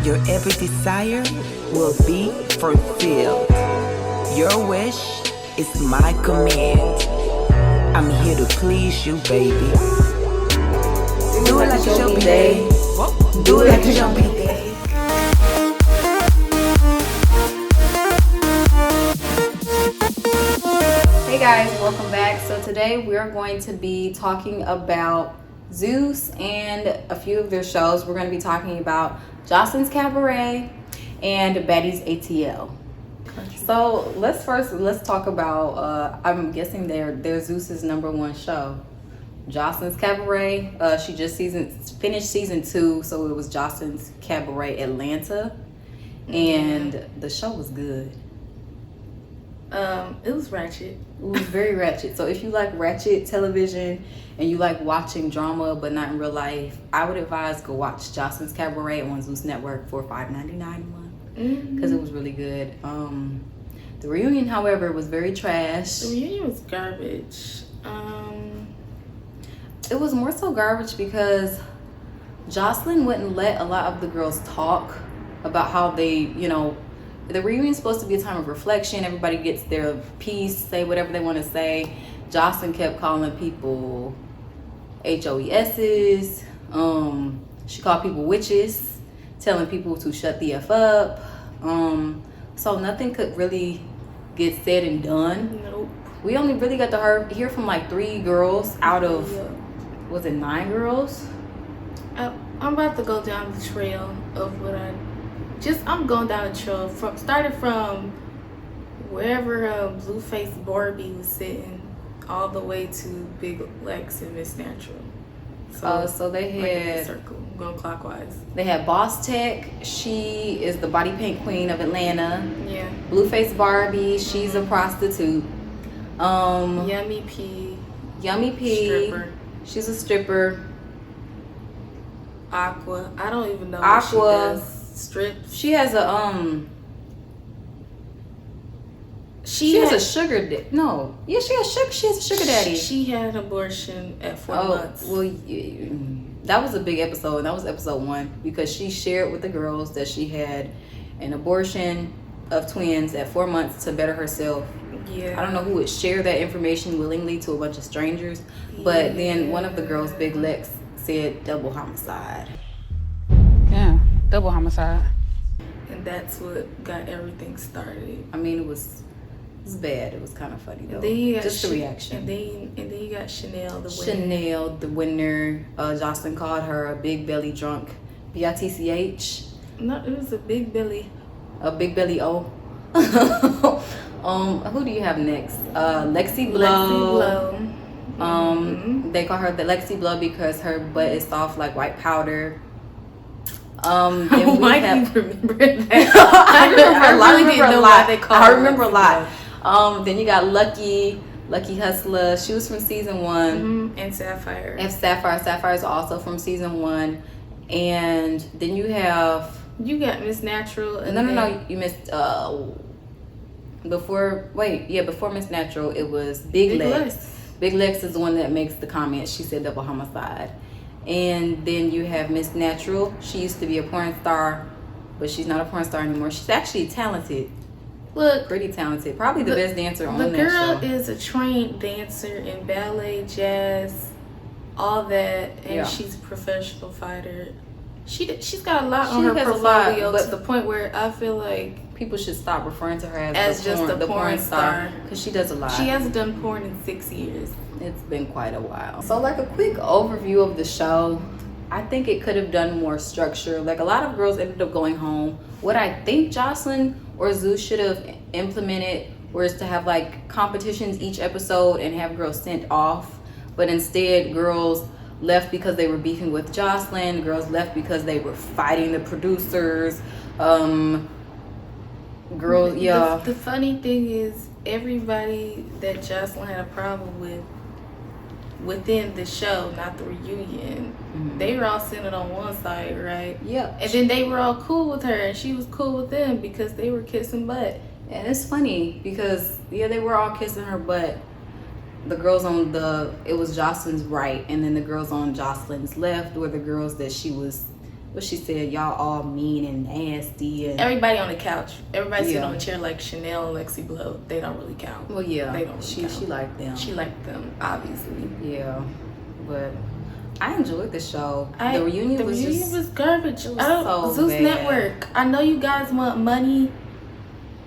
Your every desire will be fulfilled. Your wish is my command. I'm here to please you, baby. Do it like it's your day. Do it like it's your day. Hey guys, welcome back. So today we're going to be talking about Zeus and a few of their shows. We're going to be talking about Joselines Cabaret and Baddies ATL. So let's talk about, I'm guessing they're Zeus's #1 show. Joselines Cabaret, she just finished season 2, so it was Joselines Cabaret Atlanta, and the show was good. It was ratchet. It was very ratchet. So if you like ratchet television and you like watching drama but not in real life, I would advise go watch Joselines Cabaret on Zeus Network for $5.99 a month because it was really good. The reunion, however, was very trash. The reunion was garbage. It was more so garbage because Joseline wouldn't let a lot of the girls talk about how they, the reunion's supposed to be a time of reflection. Everybody gets their piece, say whatever they want to say. Joseline kept calling people HOESs. She called people witches, telling people to shut the F up. So nothing could really get said and done. Nope. We only really got to hear from like 3 girls out of, was it 9 girls? I'm about to go down the trail of I'm going down the trail starting from wherever Blueface Barbie was sitting all the way to Big Lex and Miss Natural. So they had a circle, going clockwise. They had Boss Tech. She is the body paint queen of Atlanta. Yeah. Blueface Barbie. She's a prostitute. Yummy P. Stripper. She's a stripper. Aqua. I don't even know Aqua. What she does. Strips. She has a She has a sugar daddy. No. Yeah, she has a sugar daddy. She had an abortion at 4 months. Well, that was a big episode, and that was episode 1 because she shared with the girls that she had an abortion of twins at 4 months to better herself. Yeah. I don't know who would share that information willingly to a bunch of strangers, but then one of the girls, Big Lex, said double homicide. Yeah, double homicide. And that's what got everything started. I mean, it was bad. It was kind of funny though. Just the reaction. And then you got Chanel, the winner. Chanel, the winner. Joseline called her a big belly drunk. BITCH. No, it was a big belly. A big belly O. Who do you have next? Lexi Blow. They call her the Lexi Blow because her butt is soft like white powder. Then Why do you remember that? I remember a lot. That. Then you got Lucky Hustler. She was from season 1. And Sapphire. Sapphire is also from season 1. And then you got Miss Natural. And no, you missed before Miss Natural it was Big Lex. Big Lex is the one that makes the comment. She said double homicide. And then you have Miss Natural. She used to be a porn star, but she's not a porn star anymore. She's actually talented. Look, pretty talented. Probably the best dancer on that show. The girl is a trained dancer in ballet, jazz, all that, and she's a professional fighter. She's got a lot on her portfolio to the point where I feel like people should stop referring to her as just a porn star because she does a lot. She hasn't done porn in 6 years. It's been quite a while. So like a quick overview of the show, I think it could have done more structure. Like a lot of girls ended up going home. What I think Joseline or Zeus should have implemented was to have like competitions each episode and have girls sent off. But instead, girls left because they were beefing with Joseline. Girls left because they were fighting the producers. The funny thing is, everybody that Joseline had a problem with within the show, not the reunion, they were all centered on one side, right? Yeah. And then they were all cool with her, and she was cool with them because they were kissing butt. And it's funny because they were all kissing her butt. The girls it was Joseline's right, and then the girls on Joseline's left were the girls that she was what she said, y'all all mean and nasty and Everybody on the couch. Everybody sitting Yeah. on a chair like Chanel and Lexi Blow. They don't really count. well, yeah, They don't really she count. liked them. She liked them, obviously. Yeah, but I enjoyed the show. The reunion was garbage. it was so Zeus bad. Network. I know you guys want money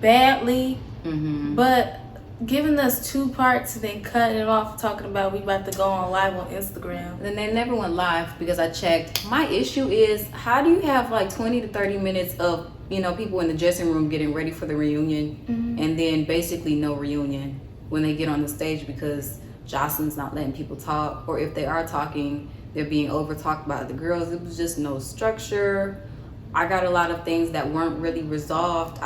badly, but giving us 2 parts and then cutting it off talking about we about to go on live on Instagram. And they never went live because I checked. My issue is, how do you have like 20 to 30 minutes of, you know, people in the dressing room getting ready for the reunion and then basically no reunion when they get on the stage because Joseline's not letting people talk, or if they are talking, they're being over talked by the girls. It was just no structure. I got a lot of things that weren't really resolved.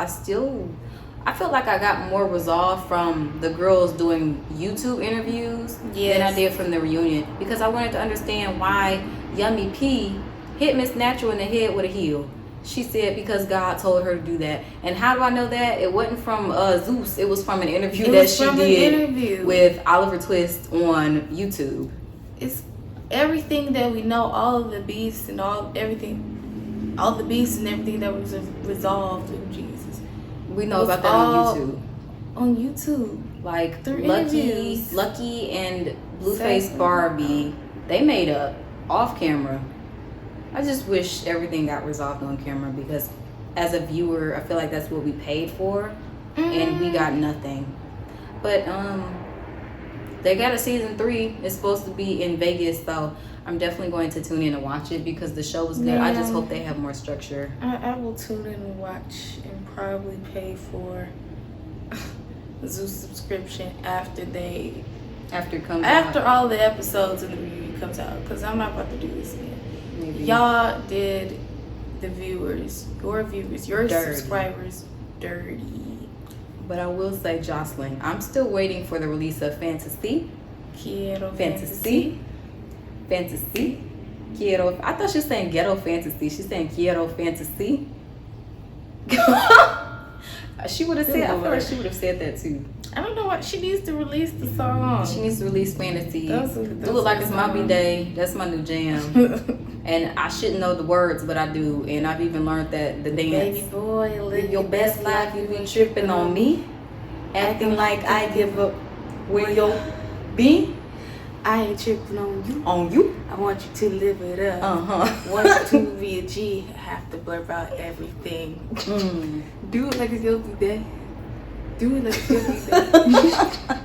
I felt like I got more resolved from the girls doing YouTube interviews than I did from the reunion, because I wanted to understand why Yummy P hit Miss Natural in the head with a heel. She said because God told her to do that. And how do I know that? It wasn't from Zeus. It was from an interview that she did with Oliver Twist on YouTube. It's everything that we know, all of the beefs and everything that was resolved. Oh, Jesus. We know about that on YouTube. On YouTube. Like Through interviews. Lucky and Blueface Barbie, they made up off camera. I just wish everything got resolved on camera, because as a viewer, I feel like that's what we paid for, and we got nothing. But they got a season 3. It's supposed to be in Vegas, so I'm definitely going to tune in and watch it because the show was good. I just hope they have more structure. I will tune in and watch and probably pay for Zeus subscription after all the episodes and the review comes out, because I'm not about to do this again. Maybe. Y'all did your viewers, your Dirty. subscribers dirty. But I will say, Joseline, I'm still waiting for the release of Fantasy. Quiero Fantasy. Quiero. I thought she was saying Ghetto Fantasy. She's saying Quiero Fantasy. She would have said. I feel like she would have said that too. I don't know what she needs to release the song. She needs to release Fantasy. Do That's it like it's my B-Day. That's my new jam. And I shouldn't know the words, but I do. And I've even learned that the dance. Baby boy, live Your best life, you been tripping on me, acting like I give up where you be. I ain't tripping on you. On you. I want you to live it up. Want to be a G, have to blur out everything. Do it like it's your day. Do it like it's your day.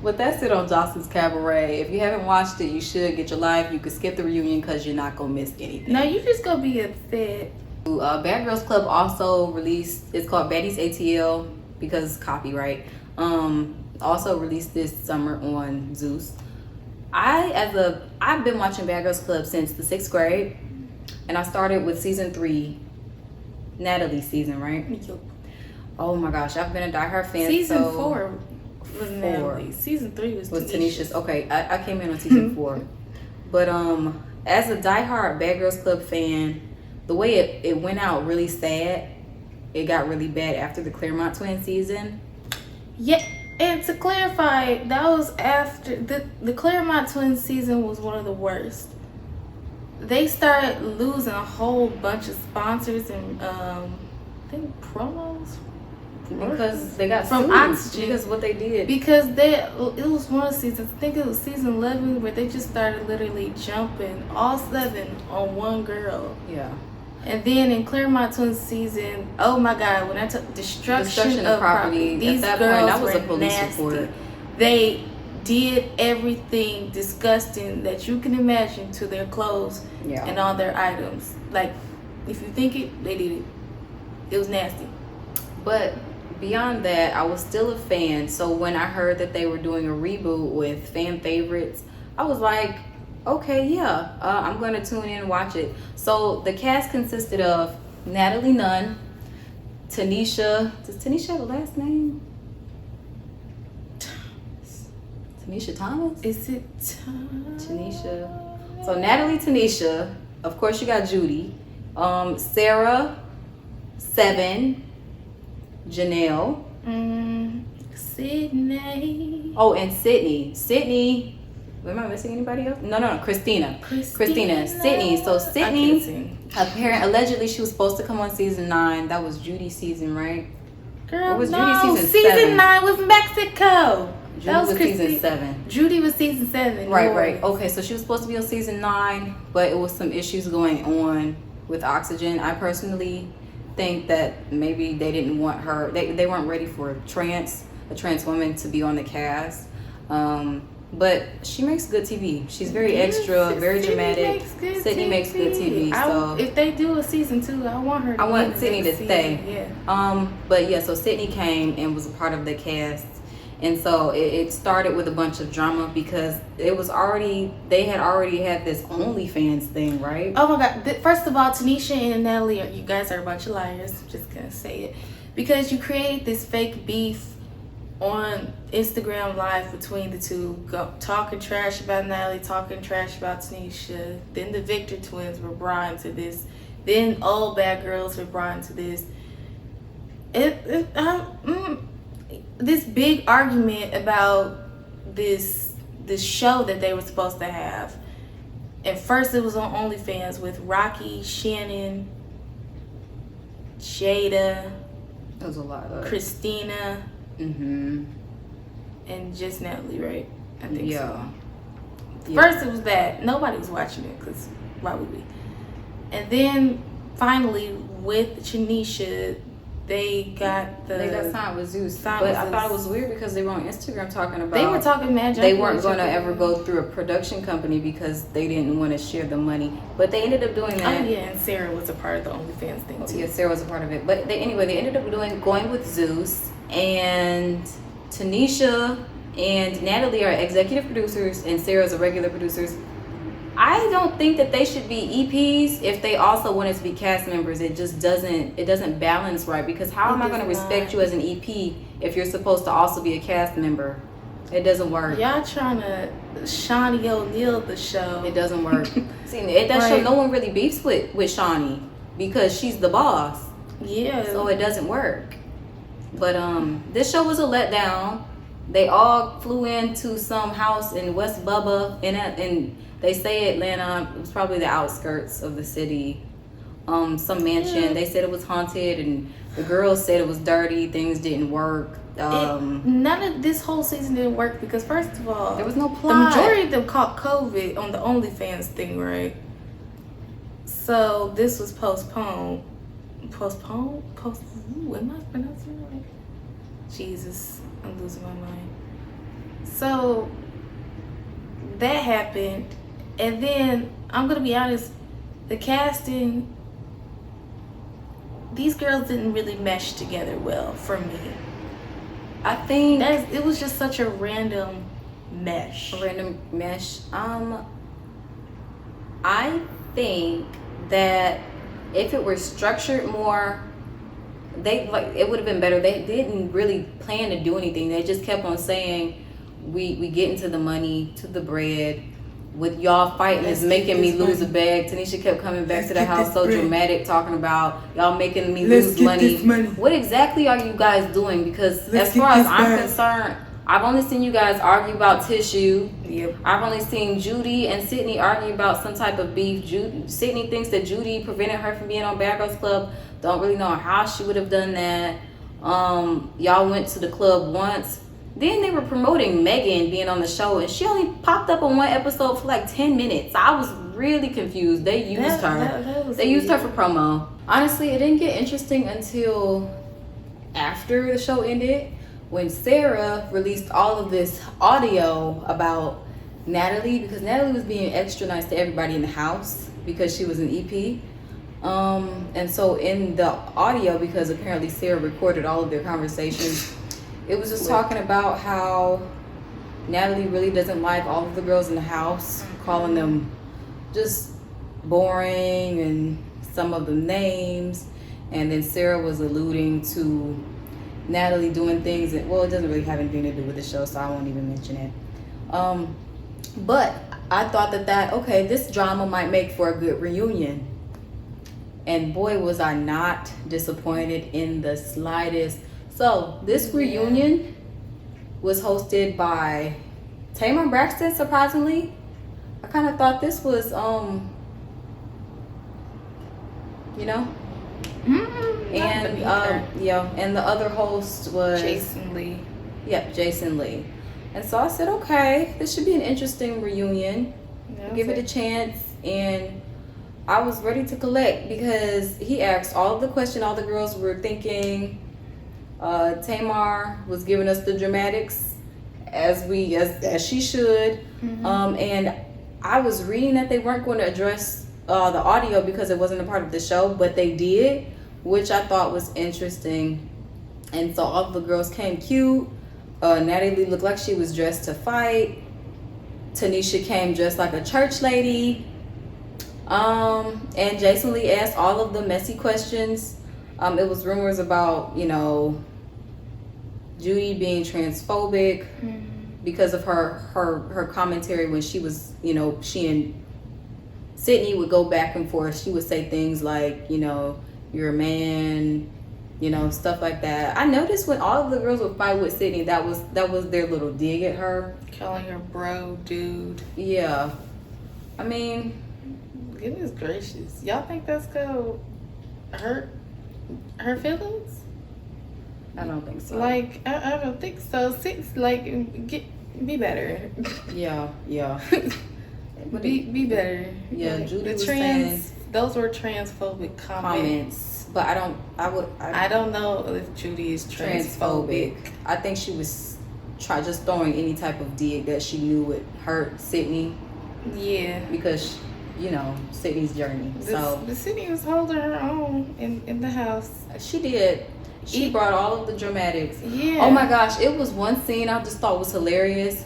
But that's it on Joselines Cabaret. If you haven't watched it, you should get your life. You could skip the reunion because you're not going to miss anything. No, you just gonna be upset. Bad Girls Club also released, it's called Baddies ATL because it's copyright. Also released this summer on Zeus. I've been watching Bad Girls Club since the 6th grade, and I started with season 3, Natalie's season, right? Oh my gosh, I've been a diehard fan. Season 4 was Natalie. Season 3 was Tanisha's. Okay, I came in on season 4. But as a diehard Bad Girls Club fan, the way it went out really sad. It got really bad after the Claremont twin season. Yeah, and to clarify, that was after the Claremont twin season was one of the worst. They started losing a whole bunch of sponsors and I think promos. Because they got from sued. Oxygen. Because what they did. Because it was one of the seasons, I think it was season 11, where they just started literally jumping all 7 on one girl. Yeah. And then in Claremont Twins season, oh my God, when I took destruction of property, these at that girls point, that was were a police nasty. report. They did everything disgusting that you can imagine to their clothes and all their items. Like, if you think it, they did it. It was nasty. But beyond that, I was still a fan. So when I heard that they were doing a reboot with fan favorites, I was like, okay, yeah, I'm going to tune in and watch it. So the cast consisted of Natalie Nunn, Tanisha. Does Tanisha have a last name? Tanisha Thomas? Is it Thomas? Tanisha. So Natalie, Tanisha. Of course, you got Judy. Sarah, Seven, Janelle. Sydney. Oh, and Sydney. Sydney Am I missing anybody else? No. Christina. Sydney. So Sydney, allegedly she was supposed to come on season 9. That was Judy's season, right? Girl, or was no. Judy season 7? 9 was Mexico. Judy That was season 7. Judy was season 7. Right. Okay, so she was supposed to be on season 9, but it was some issues going on with Oxygen. I personally think that maybe they didn't want her. They weren't ready for a trans woman to be on the cast. But she makes good TV. She's very extra, very dramatic. Sydney makes good TV. So if they do a season 2, I want her. I want Sydney to stay. Yeah. But yeah, so Sydney came and was a part of the cast, and so it started with a bunch of drama because they had already had this OnlyFans thing, right? Oh my God! First of all, Tanisha and Natalie, you guys are a bunch of liars. I'm just gonna say it because you created this fake beef on Instagram Live between the two, talking trash about Natalie, talking trash about Tanisha. Then the Victor twins were brought into this. Then all bad girls were brought into this. This big argument about this show that they were supposed to have. At first, it was on OnlyFans with Rocky, Shannon, Jada. There was a lot of Christina. And just Natalie, right? I think so. First it was that. Nobody was watching it because why would we? And then finally with Tanisha, they got signed with Zeus. But I thought it was weird because they were on Instagram talking about. They were talking mad. They weren't going to ever go through a production company because they didn't want to share the money. But they ended up doing that. Oh yeah, and Sarah was a part of the OnlyFans thing too. Yeah, Sarah was a part of it. But they ended up going with Zeus. And Tanisha and Natalie are executive producers and Sarah's a regular producer. I don't think that they should be EPs if they also wanted to be cast members. It just doesn't balance right because how am I going to respect you as an EP if you're supposed to also be a cast member? It doesn't work. Y'all trying to Shawnee O'Neal the show. It doesn't work. See, at that show no one really beefs with Shawnee because she's the boss. Yeah. So it doesn't work. But this show was a letdown. They all flew into some house in West Bubba, and they say Atlanta. It was probably the outskirts of the city. Some mansion. Yeah. They said it was haunted, and the girls said it was dirty. Things didn't work. None of this whole season didn't work because first of all, there was no plot. The majority of them caught COVID on the OnlyFans thing, right? So this was postponed. Am I pronouncing it right? Jesus, I'm losing my mind. So that happened, and then I'm gonna be honest, the casting, these girls didn't really mesh together well for me. I think it was just such a random mesh. I think that if it were structured more, it would have been better. They didn't really plan to do anything. They just kept on saying, we get into the money, to the bread. With y'all fighting is making me lose a bag. Tanisha kept coming back to the house so dramatic, talking about y'all making me lose money. What exactly are you guys doing? Because as far as I'm concerned, I've only seen you guys argue about tissue. Yep. I've only seen Judy and Sydney argue about some type of beef. Sydney thinks that Judy prevented her from being on Bad Girls Club. Don't really know how she would have done that. Y'all went to the club once. Then they were promoting Megan being on the show, and she only popped up on one episode for like 10 minutes. I was really confused. They used her. They used her for promo. Honestly, it didn't get interesting until after the show ended, when Sarah released all of this audio about Natalie, because Natalie was being extra nice to everybody in the house because she was an EP. And so in the audio, because apparently Sarah recorded all of their conversations, it was just talking about how Natalie really doesn't like all of the girls in the house, calling them just boring and some of them names. And then Sarah was alluding to Natalie doing things that, well, it doesn't really have anything to do with the show, so I won't even mention it. But I thought that okay, this drama might make for a good reunion. And boy, was I not disappointed in the slightest. So this reunion was hosted by Tamar Braxton, surprisingly, I kind of thought this was, you know, and and the other host was Joseline. Yep, Joseline. And so I said, okay, this should be an interesting reunion. Give it a chance. And I was ready to collect because he asked all of the question all the girls were thinking. Tamar was giving us the dramatics as she should. And I was reading that they weren't going to address the audio because it wasn't a part of the show, but they did, which I thought was interesting. And so all of the girls came cute. Natalie looked like she was dressed to fight. Tanisha came dressed like a church lady. And Jason Lee asked all of the messy questions. It was rumors about, Judy being transphobic because of her commentary when she was, she and Sydney would go back and forth. She would say things like, you're a man, stuff like that. I noticed when all of the girls would fight with Sydney, that was their little dig at her. Calling her bro, dude. Yeah. I mean, goodness gracious. Y'all think that's gonna hurt her feelings? I don't think so. Like, I don't think so. Be better. Yeah. be better. Yeah, like, Judy was saying those were transphobic comments. But I don't know if Judy is transphobic. I think she was just throwing any type of dig that she knew would hurt Sydney. Yeah. Because, Sydney's journey. The Sydney was holding her own in the house. She did. She brought all of the dramatics. Yeah. Oh my gosh, it was one scene I just thought was hilarious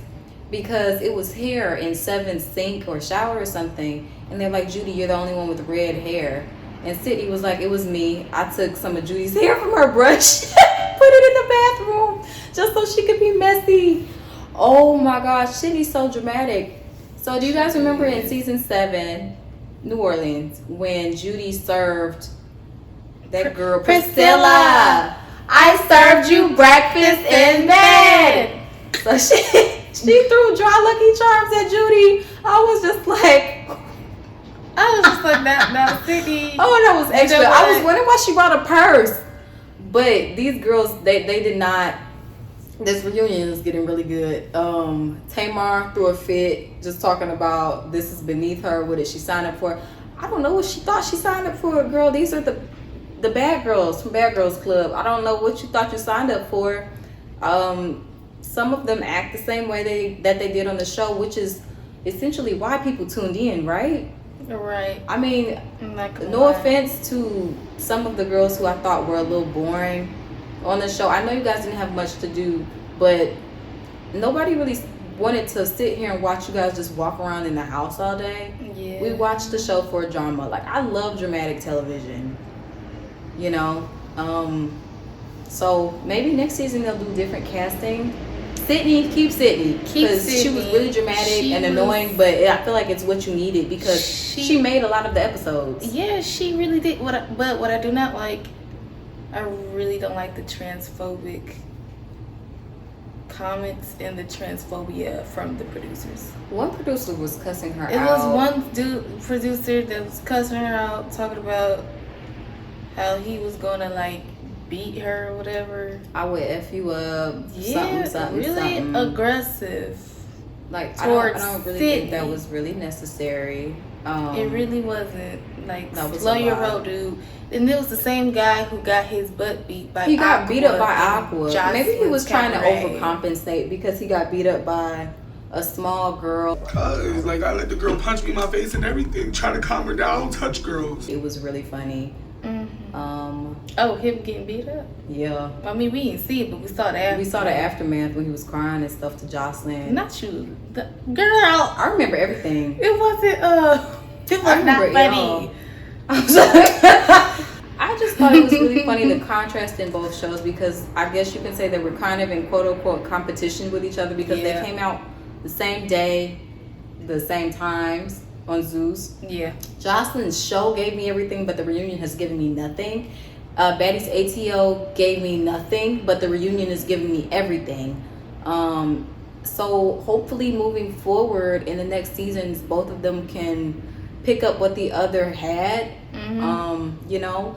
because it was hair in Seven's sink or shower or something. And they're like, Judy, you're the only one with red hair. And Sydney was like, it was me. I took some of Judy's hair from her brush, put it in the bathroom just so she could be messy. Oh my gosh, Sydney's so dramatic. So do you guys remember in season 7, New Orleans, when Judy served that girl Priscilla? I served you breakfast in bed. So she threw dry Lucky Charms at Judy. I was just like that Sydney. Oh, that was extra. I was wondering why she brought a purse. But these girls, they did not. This reunion is getting really good. Tamar threw a fit just talking about this is beneath her. What did she sign up for? I don't know what she thought she signed up for, girl. These are the bad girls from Bad Girls Club. I don't know what you thought you signed up for. Some of them act the same way that they did on the show, which is essentially why people tuned in, right? Right. I mean, no offense to some of the girls who I thought were a little boring on the show. I know you guys didn't have much to do, but nobody really wanted to sit here and watch you guys just walk around in the house all day. Yeah. We watched the show for drama. Like, I love dramatic television, so maybe next season they'll do different casting. Keep Sydney, because she was really dramatic and annoying, but I feel like it's what you needed because she made a lot of the episodes. Yeah, she really did. But what I do not like, I really don't like the transphobic comments and the transphobia from the producers. One producer was cussing her out. It was one producer that was cussing her out, talking about how he was gonna beat her or whatever. I would F you up. Yeah, something. Aggressive. I don't really think that was really necessary. It really wasn't. Was slow your roll, dude. And it was the same guy who got his butt beat by He got beat up by Aqua. Maybe he was trying to Cabaret. overcompensate because he got beat up by a small girl. Cause I let the girl punch me in my face and everything, try to calm her down, don't touch girls. It was really funny. Him getting beat up? Yeah. I mean, we didn't see it, but we saw the aftermath. We saw the aftermath when he was crying and stuff to Joseline. Not you. Girl. I remember everything. It wasn't, it was not funny. I just thought it was really funny, the contrast in both shows, because I guess you can say they were kind of in quote-unquote competition with each other because they came out the same day, the same times on Zeus. Yeah. Joseline's show gave me everything, but the reunion has given me nothing. Baddies ATL gave me nothing, but the reunion is giving me everything. So hopefully moving forward in the next seasons, both of them can pick up what the other had. You know,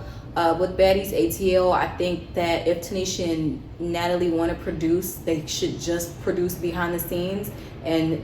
with Baddies ATL, I think that if Tanisha and Natalie want to produce, they should just produce behind the scenes and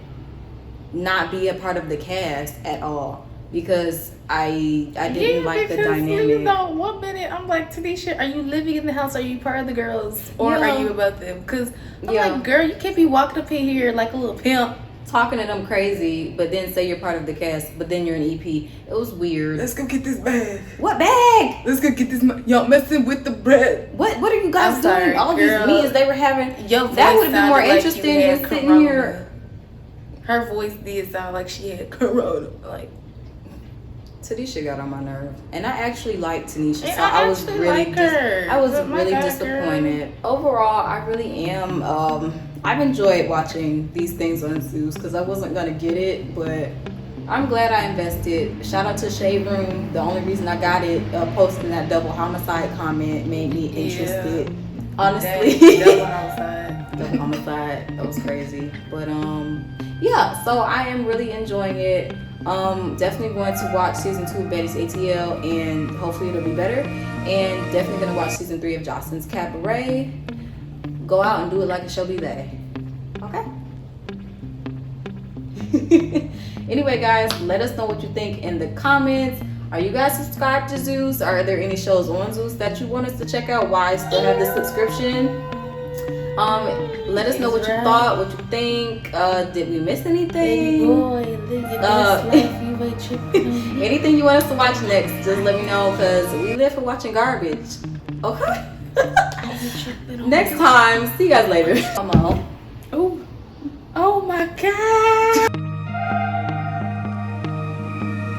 not be a part of the cast at all, because I didn't like the dynamic. You know, 1 minute I'm like, Tanisha, are you living in the house? Are you part of the girls, or Yeah. are you about them? Because I'm Yeah. like, girl, you can't be walking up in here like a little pimp. Talking to them crazy, but then say you're part of the cast, but then you're an EP. It was weird. Let's go get this bag. What bag? Let's go get this. Y'all messing with the bread. What are you guys I'm doing? sorry, All girl. these meetings they were having. Your That voice would have been more sounded like interesting you had than sitting corona. here. Her voice did sound like she had corona. Like, Tanisha got on my nerve, and I actually liked Tanisha, And so I I was actually really like her, I was but my really God, disappointed. Overall, I really am. I've enjoyed watching these things on Zeus because I wasn't gonna get it, but I'm glad I invested. Shout out to Shade Room. The only reason I got it, posting that double homicide comment made me interested. Honestly, double homicide. Double homicide. That was crazy. But yeah. So I am really enjoying it. Definitely going to watch season 2 of Baddies ATL, and hopefully it'll be better. And definitely gonna watch season 3 of Joselines Cabaret. Go out and do it like it shall be they. Okay. Anyway, guys, let us know what you think in the comments. Are you guys subscribed to Zeus? Are there any shows on Zeus that you want us to check out? Why I still have the subscription? Let us know what you thought, what you think. Did we miss anything? Boy, live your best life. You ain't tripping. Anything you want us to watch next, just let me know, because we live for watching garbage. Okay? Next time. See you guys later. Come on. Oh my God.